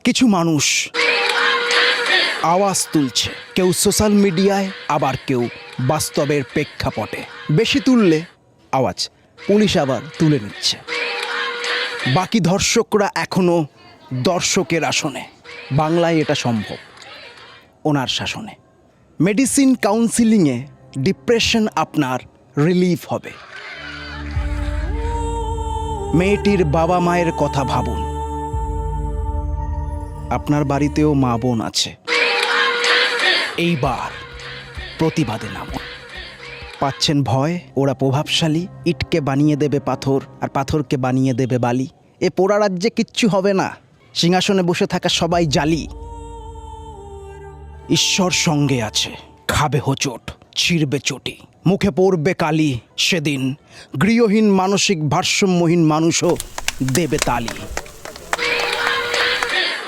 কিছু মানুষ আওয়াজ তুলছে, কেউ সোশ্যাল মিডিয়ায়, আবার কেউ বাস্তবের প্রেক্ষাপটে। বেশি তুললে আওয়াজ পুলিশ আবার তুলে নিচ্ছে। বাকি ধর্ষকরা এখনো দর্শকের আসনে। বাংলায় এটা সম্ভব ওনার শাসনে। মেডিসিন কাউন্সিলিংয়ে ডিপ্রেশন আপনার রিলিফ হবে। মেয়েটির বাবা মায়ের কথা ভাবুন। আপনার বাড়িতেও মা বোন আছে। এইবার প্রতিবাদে নামুন। পাচ্ছেন ভয়, ওরা প্রভাবশালী, ইটকে বানিয়ে দেবে পাথর আর পাথরকে বানিয়ে দেবে বালি। এ পোড়া রাজ্যে কিচ্ছু হবে না, সিংহাসনে বসে থাকা সবাই জালি। ঈশ্বর সঙ্গে আছে, খাবে হোঁচট, ছিঁড়বে চটি, মুখে পড়বে কালি। সেদিন গৃহহীন মানসিক ভারসাম্যহীন মানুষও দেবে তালি।